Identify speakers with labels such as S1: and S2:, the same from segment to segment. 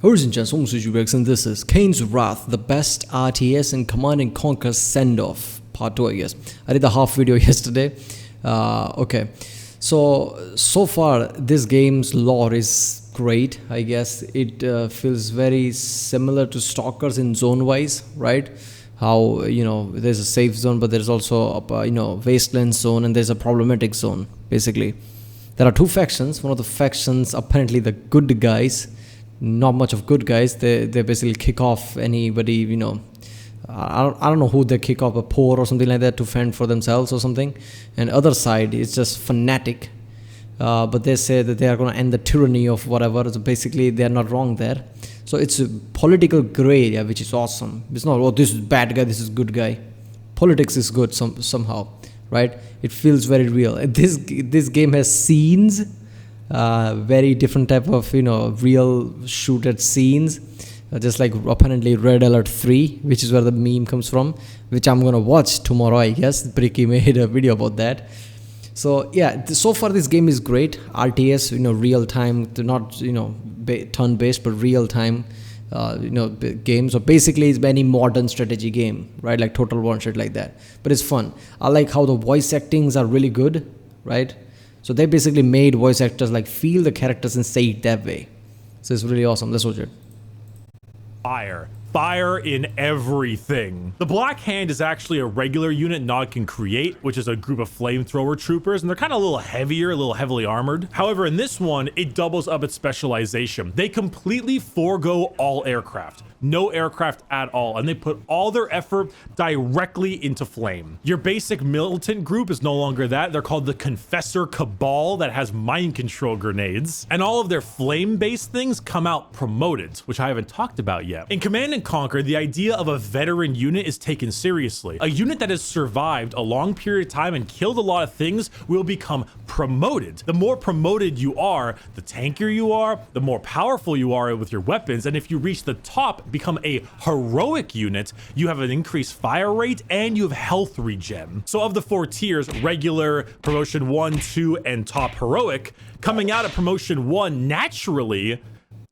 S1: Ladies and gentlemen, and this is Kane's Wrath, the best RTS and Command Conquer sendoff, part 2, I guess. I did the half video yesterday. Okay, so far this game's lore is great. I guess it feels very similar to Stalkers in zone-wise, right? How, you know, there's a safe zone, but there's also a wasteland zone, and there's a problematic zone. Basically, there are two factions. One of the factions, apparently the good guys. Not much of good guys. They basically kick off anybody, you know, I don't know who they kick off, a poor or something like that, to fend for themselves or something. And other side is just fanatic, but they say that they are going to end the tyranny of whatever. So basically they are not wrong there. So it's a political gray area, which is awesome. It's not, oh, this is bad guy, this is good guy. Politics is good somehow, right? It feels very real. This game has scenes, very different type of, you know, real shooter scenes, just like apparently Red Alert 3, which is where the meme comes from, which I'm gonna watch tomorrow, I guess. Bricky made a video about that. So yeah, so far this game is great. RTS, you know, real time, not, you know, turn based, but real time, you know, game. So basically it's any modern strategy game, right? Like Total War shit like that, but it's fun. I like how the voice actings are really good, right? So they basically made voice actors like feel the characters and say it that way. So it's really awesome. Let's watch it.
S2: Fire in everything. The Black Hand is actually a regular unit Nod can create, which is a group of flamethrower troopers, and they're kind of a little heavier, a little heavily armored. However, in this one, it doubles up its specialization. They completely forego all aircraft. No aircraft at all, and they put all their effort directly into flame. Your basic militant group is no longer that. They're called the Confessor Cabal that has mind control grenades, and all of their flame-based things come out promoted, which I haven't talked about yet. In Command and Conquer, the idea of a veteran unit is taken seriously. A unit that has survived a long period of time and killed a lot of things will become promoted. The more promoted you are, the tankier you are, the more powerful you are with your weapons, and if you reach the top, become a heroic unit, you have an increased fire rate and you have health regen. So of the 4 tiers, regular, promotion 1, 2, and top heroic, coming out at promotion 1 naturally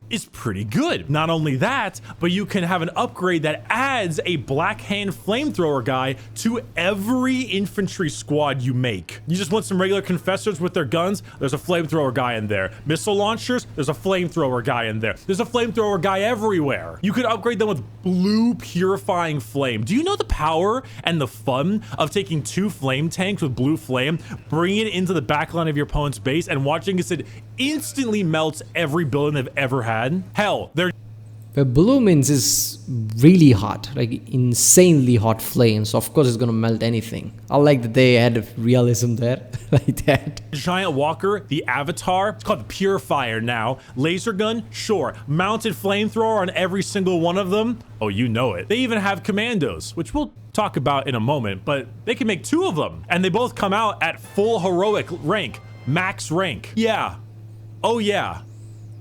S2: is pretty good. Not only that, but you can have an upgrade that adds a Black Hand flamethrower guy to every infantry squad you make. You just want some regular confessors with their guns, there's a flamethrower guy in there. Missile launchers, there's a flamethrower guy in there. There's a flamethrower guy everywhere. You could upgrade them with blue purifying flame. Do you know the power and the fun of taking 2 flame tanks with blue flame, bringing it into the backline of your opponent's base and watching as it instantly melts every building they've ever had? Hell, they're
S1: blue means is really hot, like insanely hot flames. So of course it's gonna melt anything. I like that they had realism there, like that.
S2: Giant Walker, the Avatar, it's called the Purifier now. Laser gun, sure. Mounted flamethrower on every single one of them. Oh, you know it. They even have commandos, which we'll talk about in a moment, but they can make 2 of them, and they both come out at full heroic rank, max rank. Yeah. Oh yeah.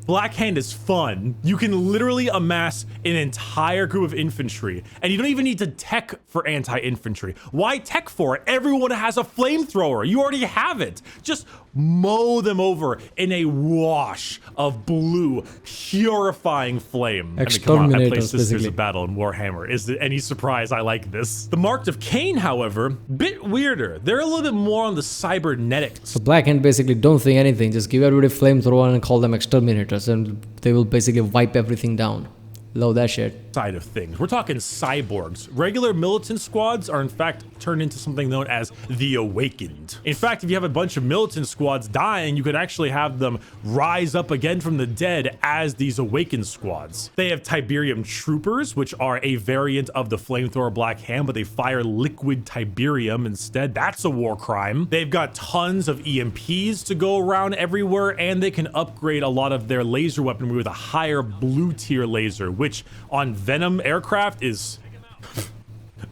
S2: Black Hand is fun. You can literally amass an entire group of infantry, and you don't even need to tech for anti-infantry. Why tech for it? Everyone has a flamethrower. You already have it. Just mow them over in a wash of blue, purifying flame. I mean, come on, I play Sisters of Battle in Warhammer. Is there any surprise I like this? The Marked of Kane, however, bit weirder. They're a little bit more on the cybernetics.
S1: So Black Hand basically don't think anything. Just give everybody flamethrower and call them exterminators, and they will basically wipe everything down. Love that shit.
S2: Side of things. We're talking cyborgs. Regular militant squads are in fact turned into something known as the Awakened. In fact, if you have a bunch of militant squads dying, you could actually have them rise up again from the dead as these Awakened squads. They have Tiberium Troopers, which are a variant of the flamethrower Black Hand, but they fire liquid Tiberium instead. That's a war crime. They've got tons of EMPs to go around everywhere, and they can upgrade a lot of their laser weaponry with a higher blue tier laser, which on Venom aircraft is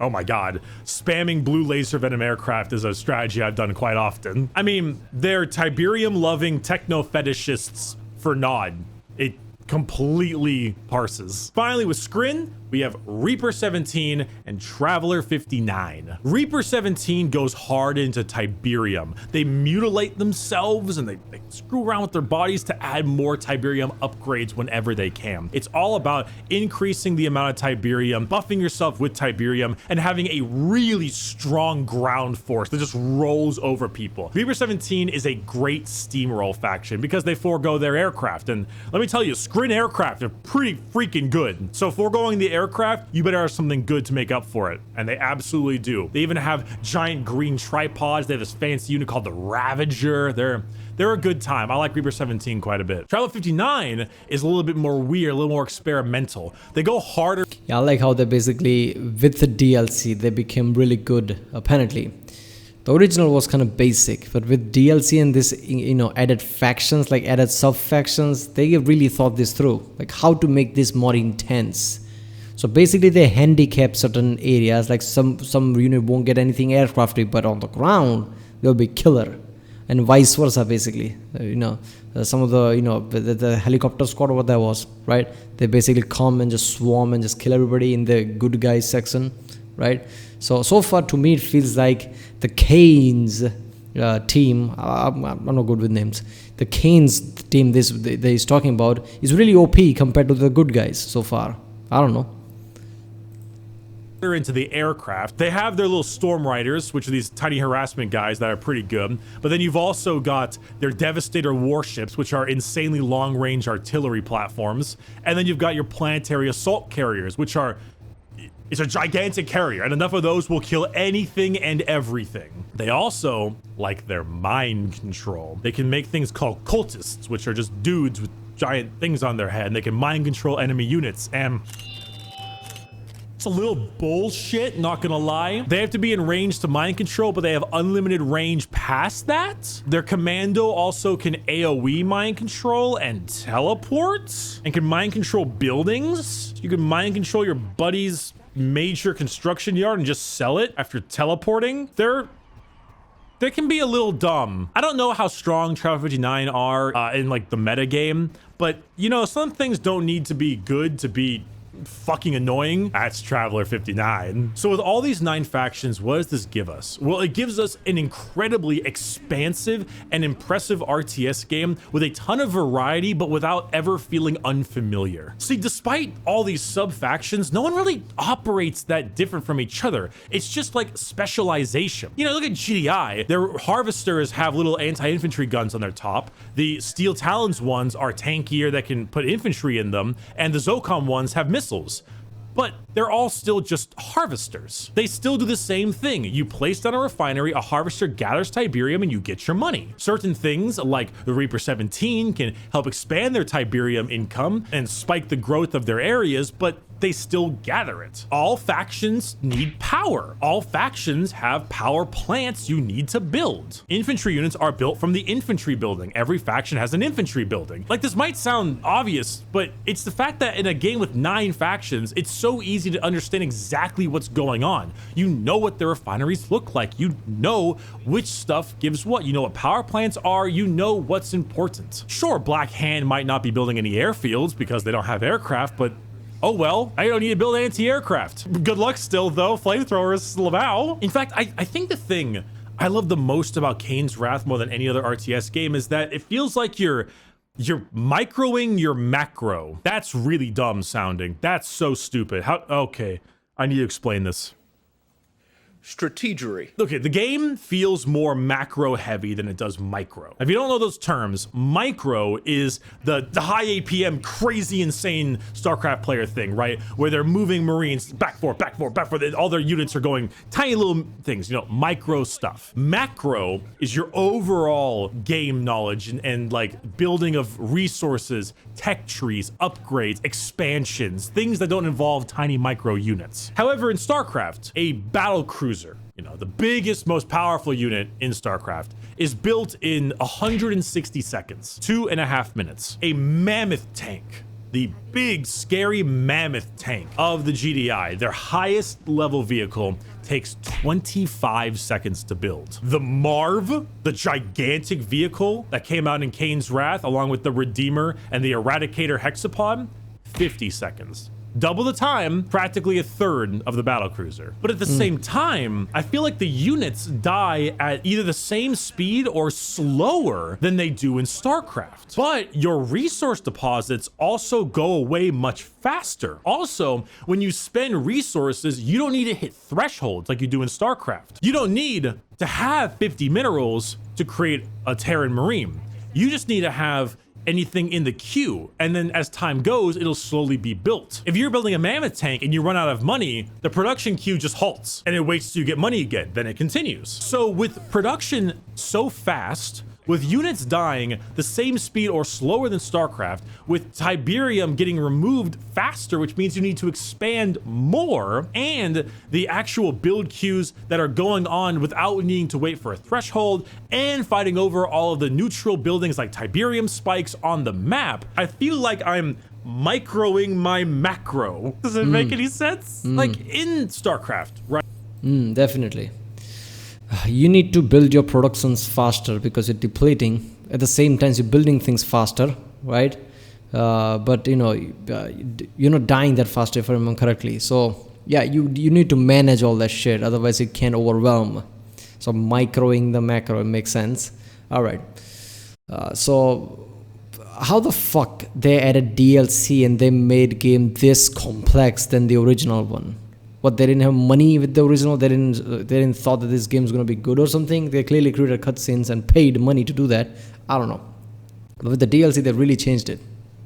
S2: oh my god, spamming blue laser Venom aircraft is a strategy I've done quite often. I mean, they're Tiberium loving techno fetishists for Nod. completely parses. Finally, with Skrin, we have Reaper 17 and Traveler 59. Reaper 17 goes hard into Tiberium. They mutilate themselves and they screw around with their bodies to add more Tiberium upgrades whenever they can. It's all about increasing the amount of Tiberium, buffing yourself with Tiberium, and having a really strong ground force that just rolls over people. Reaper 17 is a great steamroll faction because they forego their aircraft. And let me tell you, Skrin aircraft are pretty freaking good. So foregoing the aircraft, you better have something good to make up for it. And they absolutely do. They even have giant green tripods. They have this fancy unit called the Ravager. They're a good time. I like Reaper 17 quite a bit. Traveler 59 is a little bit more weird, a little more experimental. They go harder.
S1: Yeah, I like how they basically, with the DLC, they became really good, apparently. The original was kind of basic, but with DLC and this, added factions, like added sub-factions, they really thought this through. Like how to make this more intense. So basically they handicap certain areas, like some unit won't get anything aircrafty, but on the ground, they'll be killer. And vice versa, basically. Some of the helicopter squad, what that was, right? They basically come and just swarm and just kill everybody in the good guys section, right? So far to me it feels like the Kane's team, I'm not good with names, the Kane's team that he's talking about is really OP compared to the good guys so far. I don't know.
S2: Into the aircraft. They have their little storm riders, which are these tiny harassment guys that are pretty good, but then you've also got their Devastator warships, which are insanely long-range artillery platforms, and then you've got your planetary assault carriers, which are it's a gigantic carrier, and enough of those will kill anything and everything. They also like their mind control. They can make things called cultists, which are just dudes with giant things on their head, and they can mind control enemy units, and it's a little bullshit, not gonna lie. They have to be in range to mind control, but they have unlimited range past that. Their commando also can AoE mind control and teleport, and can mind control buildings. You can mind control your buddy's major construction yard and just sell it after teleporting. They can be a little dumb. I don't know how strong Traveler 59 are in like the meta game, but some things don't need to be good to be fucking annoying. That's Traveler 59. So with all these 9 factions, what does this give us? Well, it gives us an incredibly expansive and impressive RTS game with a ton of variety, but without ever feeling unfamiliar. See, despite all these sub-factions, no one really operates that different from each other. It's just like specialization. Look at GDI. Their harvesters have little anti-infantry guns on their top. The Steel Talons ones are tankier that can put infantry in them, and the Zocom ones have missiles. But they're all still just harvesters. They still do the same thing. You place down a refinery, a harvester gathers Tiberium, and you get your money. Certain things like the Reaper 17 can help expand their Tiberium income and spike the growth of their areas, but they still gather it. All factions need power. All factions have power plants you need to build. Infantry units are built from the infantry building. Every faction has an infantry building. Like, this might sound obvious, but it's the fact that in a game with 9 factions, it's so easy to understand exactly what's going on. You know what the refineries look like. You know which stuff gives what. You know what power plants are. You know what's important. Sure, Black Hand might not be building any airfields because they don't have aircraft, but oh well, I don't need to build anti-aircraft. Good luck still, though. Flamethrowers, Lavau. In fact, I think the thing I love the most about Kane's Wrath more than any other RTS game is that it feels like you're microing your macro. That's really dumb sounding. That's so stupid. Okay, I need to explain this.
S3: Strategery.
S2: Okay, the game feels more macro heavy than it does micro. If you don't know those terms, micro is the high APM, crazy, insane StarCraft player thing, right? Where they're moving Marines back, forth, all their units are going tiny little things, micro stuff. Macro is your overall game knowledge and like building of resources, tech trees, upgrades, expansions, things that don't involve tiny micro units. However, in StarCraft, a battle cruiser, the biggest, most powerful unit in StarCraft, is built in 160 seconds, 2.5 minutes. A mammoth tank, the big, scary mammoth tank of the GDI, their highest level vehicle, takes 25 seconds to build. The Marv, the gigantic vehicle that came out in Kane's Wrath, along with the Redeemer and the Eradicator Hexapod, 50 seconds. Double the time, practically a third of the battlecruiser. But at the same time, I feel like the units die at either the same speed or slower than they do in StarCraft. But your resource deposits also go away much faster. Also, when you spend resources, you don't need to hit thresholds like you do in StarCraft. You don't need to have 50 minerals to create a Terran Marine. You just need to have anything in the queue, and then as time goes, it'll slowly be built. If you're building a mammoth tank and you run out of money, the production queue just halts and it waits till you get money again, then it continues. So with production so fast, with units dying the same speed or slower than StarCraft, with Tiberium getting removed faster, which means you need to expand more, and the actual build queues that are going on without needing to wait for a threshold, and fighting over all of the neutral buildings like Tiberium spikes on the map, I feel like I'm microing my macro. Does it make any sense? Like in StarCraft, right?
S1: Definitely. You need to build your productions faster because you're depleting. At the same time, you're building things faster, right? But you know, you're not dying that fast, if I remember correctly. So yeah, you need to manage all that shit. Otherwise, it can overwhelm. So microing the macro makes sense. All right. So how the fuck they added DLC and they made game this complex than the original one? What, they didn't have money with the original? They didn't thought that this game is going to be good or something? They clearly created cutscenes and paid money to do that. I don't know. But with the DLC, they really changed it.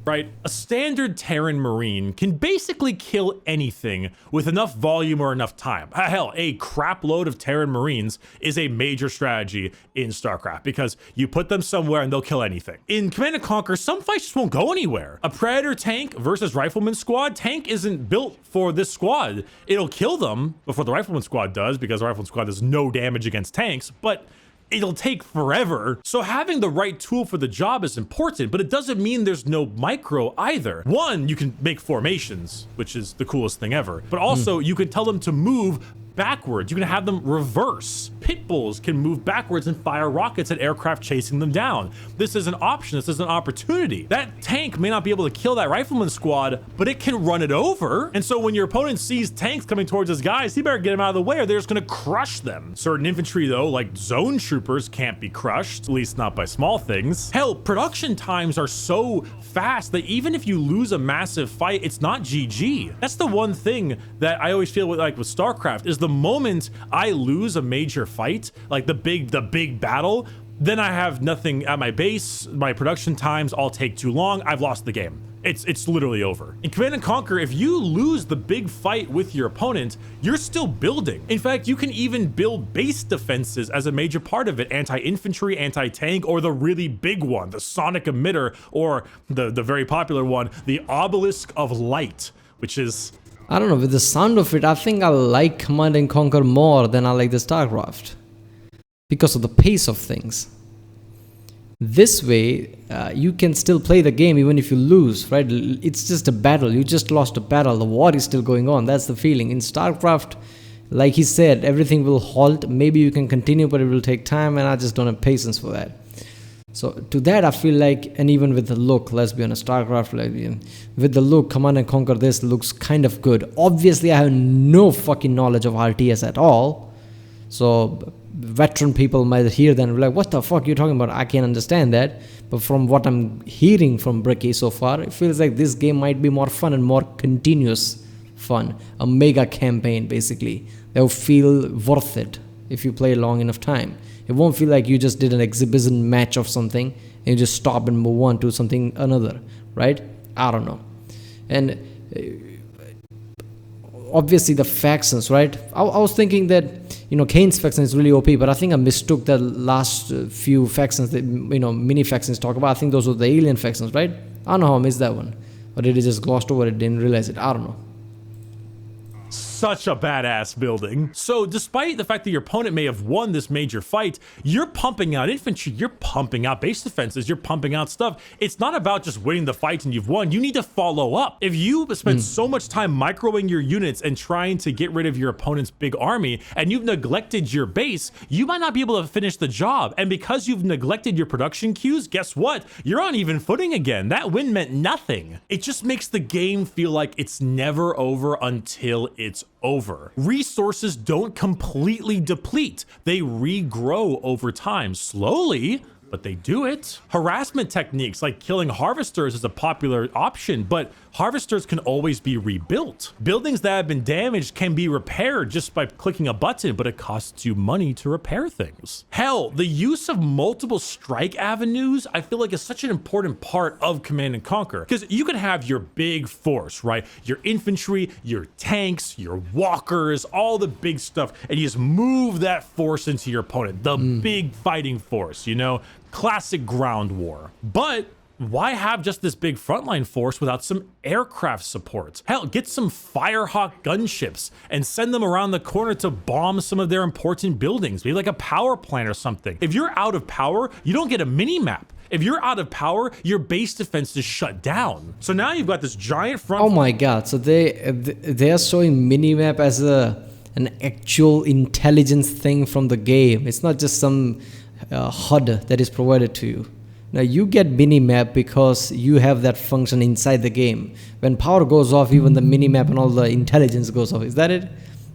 S2: Right, a standard Terran Marine can basically kill anything with enough volume or enough time. Hell, a crap load of Terran Marines is a major strategy in StarCraft because you put them somewhere and they'll kill anything. In Command & Conquer, some fights just won't go anywhere. A Predator tank versus Rifleman squad, tank isn't built for this squad. It'll kill them before the Rifleman squad does because the Rifleman squad does no damage against tanks, but it'll take forever. So having the right tool for the job is important, but it doesn't mean there's no micro either. One, you can make formations, which is the coolest thing ever, but also you can tell them to move backwards. You can have them reverse. Pit bulls can move backwards and fire rockets at aircraft chasing them down. This is an option. This is an opportunity. That tank may not be able to kill that Rifleman squad, but it can run it over. And so when your opponent sees tanks coming towards his guys, he better get them out of the way or they're just going to crush them. Certain infantry though, like zone troopers, can't be crushed, at least not by small things. Hell, production times are so fast that even if you lose a massive fight, it's not GG. That's the one thing that I always feel with StarCraft is the moment I lose a major fight, like the big battle, then I have nothing at my base, my production times all take too long, I've lost the game. It's literally over. In Command & Conquer, if you lose the big fight with your opponent, you're still building. In fact, you can even build base defenses as a major part of it. Anti-infantry, anti-tank, or the really big one, the sonic emitter, or the very popular one, the Obelisk of Light, which is...
S1: I don't know, with the sound of it, I think I like Command & Conquer more than I like the StarCraft. Because of the pace of things. This way, you can still play the game even if you lose, right? It's just a battle. You just lost a battle. The war is still going on. That's the feeling. In StarCraft, like he said, everything will halt. Maybe you can continue, but it will take time, and I just don't have patience for that. So to that, I feel like, and even with the look, let's be honest, StarCraft, with the look, Command & Conquer, this looks kind of good. Obviously, I have no fucking knowledge of RTS at all. So veteran people might hear that and be like, what the fuck are you talking about? I can't understand that. But from what I'm hearing from Bricky so far, it feels like this game might be more fun and more continuous fun. A mega campaign, basically. That will feel worth it if you play long enough time. It won't feel like you just did an exhibition match of something and you just stop and move on to something another, right? I don't know. And obviously the factions, right? I was thinking that, Kane's faction is really OP, but I think I mistook the last few factions that, mini factions talk about. I think those were the alien factions, right? I don't know how I missed that one. Or did it just glossed over it, didn't realize it? I don't know.
S2: such a badass building. So despite the fact that your opponent may have won this major fight, you're pumping out infantry, you're pumping out base defenses, you're pumping out stuff. It's not about just winning the fight and you've won. You need to follow up. If you spend so much time microing your units and trying to get rid of your opponent's big army, and you've neglected your base, you might not be able to finish the job. And because you've neglected your production queues, guess what? You're on even footing again. That win meant nothing. It just makes the game feel like it's never over until it's over. Resources don't completely deplete. They regrow over time, slowly, but they do it. Harassment techniques like killing harvesters is a popular option, but harvesters can always be rebuilt. Buildings that have been damaged can be repaired just by clicking a button, but it costs you money to repair things. Hell, the use of multiple strike avenues, I feel like is such an important part of Command and Conquer, because you can have your big force, right? Your infantry, your tanks, your walkers, all the big stuff, and you just move that force into your opponent, the big fighting force, you know? Classic ground war. But why have just this big frontline force without some aircraft support? Hell, get some Firehawk gunships and send them around the corner to bomb some of their important buildings, maybe like a power plant or something. If you're out of power, you don't get a mini map. If you're out of power, your base defense is shut down. So now you've got this giant front.
S1: Oh my god, so they are showing minimap as an actual intelligence thing from the game. It's not just some HUD that is provided to you. Now you get minimap because you have that function inside the game. When power goes off, even the minimap and all the intelligence goes off. Is that it?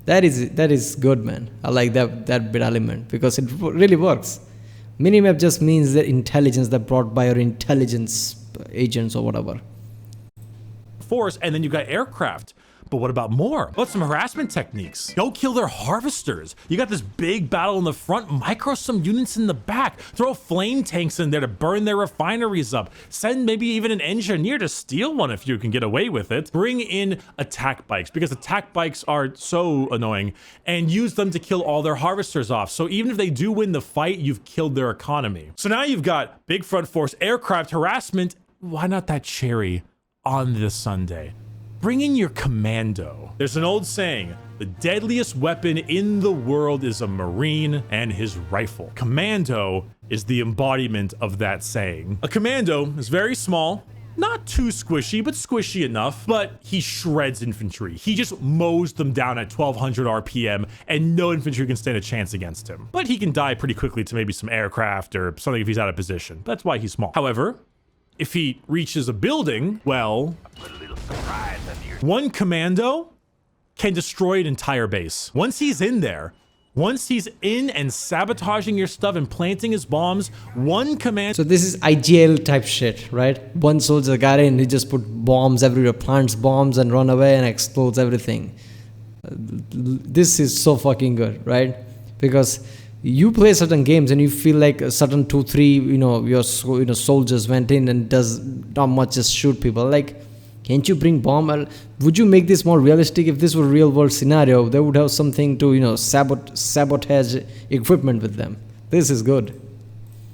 S1: That is good, man. I like that bit element because it really works. Minimap just means the intelligence that brought by your intelligence agents or whatever.
S2: Force, and then you got aircraft. But what about more? What's some harassment techniques? Go kill their harvesters. You got this big battle in the front, micro some units in the back. Throw flame tanks in there to burn their refineries up. Send maybe even an engineer to steal one if you can get away with it. Bring in attack bikes because attack bikes are so annoying, and use them to kill all their harvesters off. So even if they do win the fight, you've killed their economy. So now you've got big front force, aircraft, harassment. Why not that cherry on this Sunday? Bring in your commando. There's an old saying, the deadliest weapon in the world is a Marine and his rifle. Commando is the embodiment of that saying. A commando is very small, not too squishy, but squishy enough, but he shreds infantry. He just mows them down at 1200 RPM and no infantry can stand a chance against him. But he can die pretty quickly to maybe some aircraft or something if he's out of position. That's why he's small. However, if he reaches a building, well, one commando can destroy an entire base. Once he's in there, once he's in and sabotaging your stuff and planting his bombs, one command.
S1: So this is IGL type shit, right? One soldier got in, he just put bombs everywhere, plants bombs and run away and explodes everything. This is so fucking good, right? Because you play certain games and you feel like a certain 2-3 your soldiers went in and does not much, just shoot people. Like, can't you bring bomb? Would you make this more realistic? If this were a real world scenario, they would have something to sabotage equipment with them. This is good.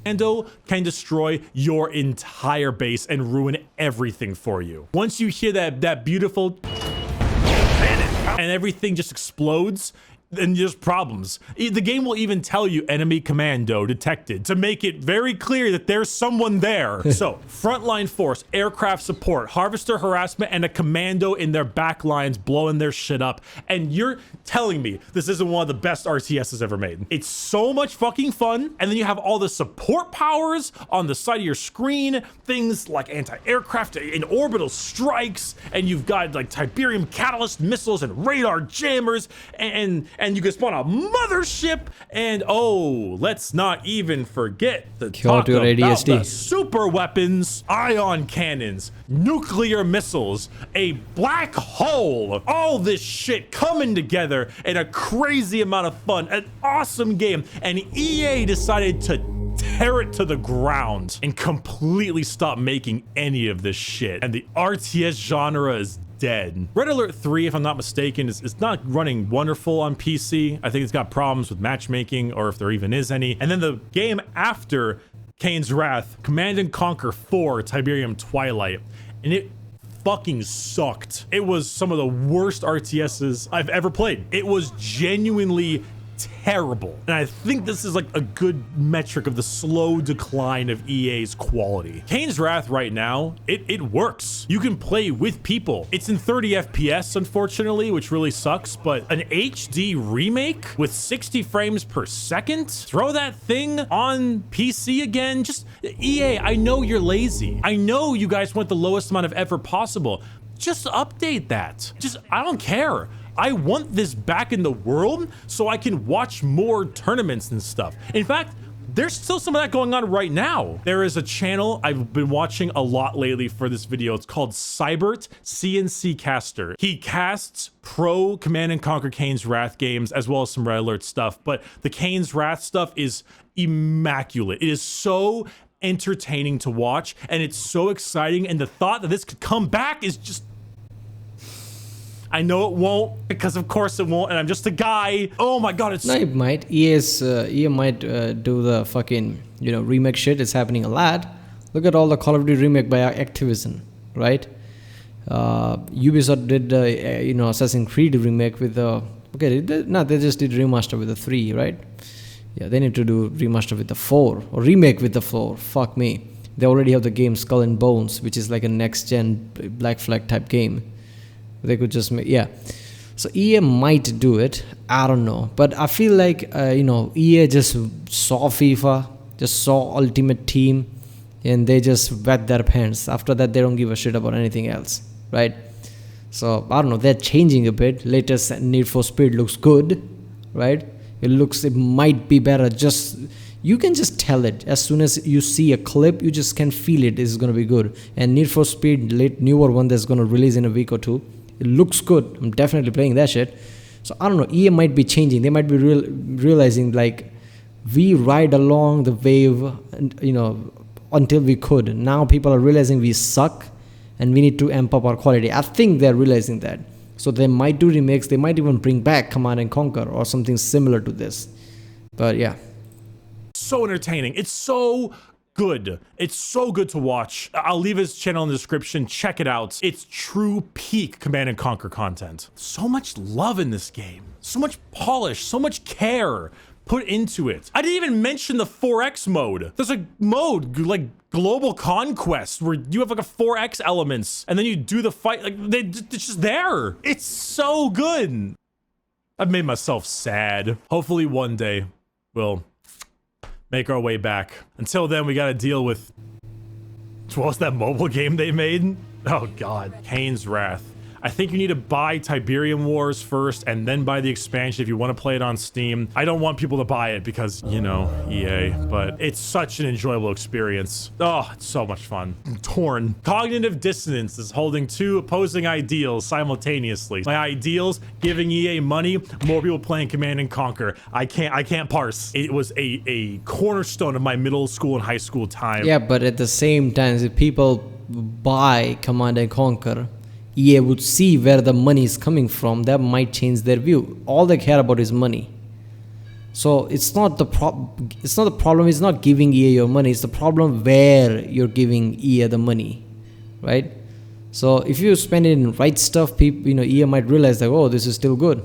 S2: Commando can destroy your entire base and ruin everything for you. Once you hear that beautiful and everything just explodes, then there's problems. The game will even tell you enemy commando detected to make it very clear that there's someone there. So frontline force, aircraft support, harvester harassment, and a commando in their back lines blowing their shit up. And you're telling me this isn't one of the best RTSs ever made. It's so much fucking fun. And then you have all the support powers on the side of your screen, things like anti-aircraft and orbital strikes, and you've got like Tiberium catalyst missiles and radar jammers, and you can spawn a mothership, and oh, let's not even forget the talk about the super weapons, ion cannons, nuclear missiles, a black hole, all this shit coming together in a crazy amount of fun, an awesome game, and EA decided to tear it to the ground and completely stop making any of this shit, and the RTS genre is dead. Red Alert 3, if I'm not mistaken, is not running wonderful on PC. I think it's got problems with matchmaking, or if there even is any. And then the game after Kane's Wrath, Command and Conquer 4, Tiberium Twilight, and it fucking sucked. It was some of the worst RTSs I've ever played. It was genuinely terrible. And I think this is like a good metric of the slow decline of EA's quality. Kane's Wrath right now, it works. You can play with people. It's in 30 FPS, unfortunately, which really sucks, but an HD remake with 60 frames per second? Throw that thing on PC again? Just, EA, I know you're lazy. I know you guys want the lowest amount of effort possible. Just update that. Just, I don't care. I want this back in the world so I can watch more tournaments and stuff. In fact, there's still some of that going on right now. There is a channel I've been watching a lot lately for this video. It's called Cybert CNC Caster. He casts pro Command and Conquer Kane's Wrath games as well as some Red Alert stuff, but the Kane's Wrath stuff is immaculate. It is so entertaining to watch and it's so exciting, and the thought that this could come back is just, I know it won't, because of course it won't, and I'm just a guy. Oh my god, it's...
S1: No, it might. EA might do the fucking, remake shit. It's happening a lot. Look at all the Call of Duty remake by Activision, right? Ubisoft did the, Assassin's Creed remake with the... Okay, they just did remaster with the 3, right? Yeah, they need to do remaster with the 4, or remake with the 4. Fuck me. They already have the game Skull and Bones, which is like a next-gen Black Flag type game. They could just make, yeah. So EA might do it. I don't know. But I feel like, EA just saw FIFA, just saw Ultimate Team, and they just wet their pants. After that, they don't give a shit about anything else, right? So, I don't know. They're changing a bit. Latest Need for Speed looks good, right? It might be better. You can just tell it. As soon as you see a clip, you just can feel it is going to be good. And Need for Speed, newer one that's going to release in a week or two, it looks good. I'm definitely playing that shit. So I don't know. EA might be changing. They might be realizing like we ride along the wave, until we could. Now people are realizing we suck, and we need to amp up our quality. I think they're realizing that. So they might do remakes. They might even bring back Command and Conquer or something similar to this. But yeah.
S2: So entertaining. It's so good. It's so good to watch. I'll leave his channel in the description. Check it out. It's true peak Command and Conquer content. So much love in this game. So much polish. So much care put into it. I didn't even mention the 4X mode. There's a mode like Global Conquest where you have like a 4X elements and then you do the fight. Like it's just there. It's so good. I've made myself sad. Hopefully one day we'll make our way back. Until then, we gotta deal with... What was that mobile game they made? Oh god. Kane's Wrath. I think you need to buy Tiberium Wars first and then buy the expansion if you want to play it on Steam. I don't want people to buy it because, EA, but it's such an enjoyable experience. Oh, it's so much fun. I'm torn. Cognitive dissonance is holding two opposing ideals simultaneously. My ideals, giving EA money, more people playing Command and Conquer. I can't parse. It was a cornerstone of my middle school and high school time.
S1: Yeah, but at the same time, if people buy Command and Conquer, EA would see where the money is coming from. That might change their view. All they care about is money. So it's not the problem. It's not giving EA your money. It's the problem where you're giving EA the money, right? So if you spend it in right stuff, people, EA might realize that, oh, this is still good.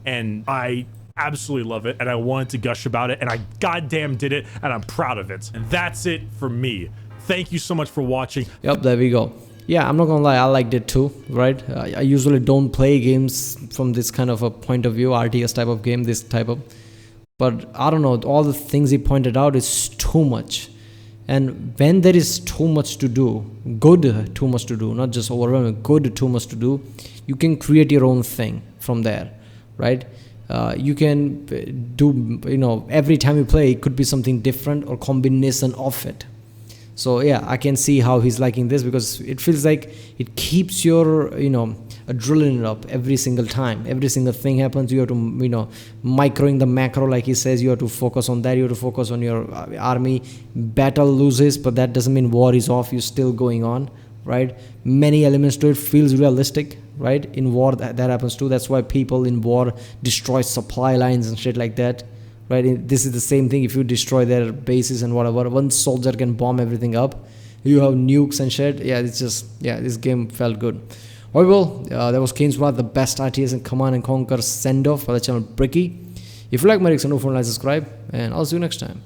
S2: And I absolutely love it, and I wanted to gush about it, and I goddamn did it, and I'm proud of it. And that's it for me. Thank you so much for watching.
S1: Yep, there we go. Yeah, I'm not gonna lie, I liked it too, right? I usually don't play games from this kind of a point of view, RTS type of game, this type of... But I don't know, all the things he pointed out is too much. And when there is too much to do, good too much to do, not just overwhelming, good too much to do, you can create your own thing from there, right? You can do, every time you play, it could be something different or combination of it. So yeah, I can see how he's liking this because it feels like it keeps your, adrenaline up every single time. Every single thing happens, you have to, microing the macro, like he says, you have to focus on that. You have to focus on your army. Battle loses, but that doesn't mean war is off. You're still going on, right? Many elements to it feels realistic, right? In war, that happens too. That's why people in war destroy supply lines and shit like that. Right, this is the same thing. If you destroy their bases and whatever, one soldier can bomb everything up, you have nukes and shit. Yeah, it's just, yeah, this game felt good. Alright, well, that was Kane's Wrath, the best RTS and Command and Conquer send-off by the channel Bricky. If you like my reaction, don't forget to like, subscribe, and I'll see you next time.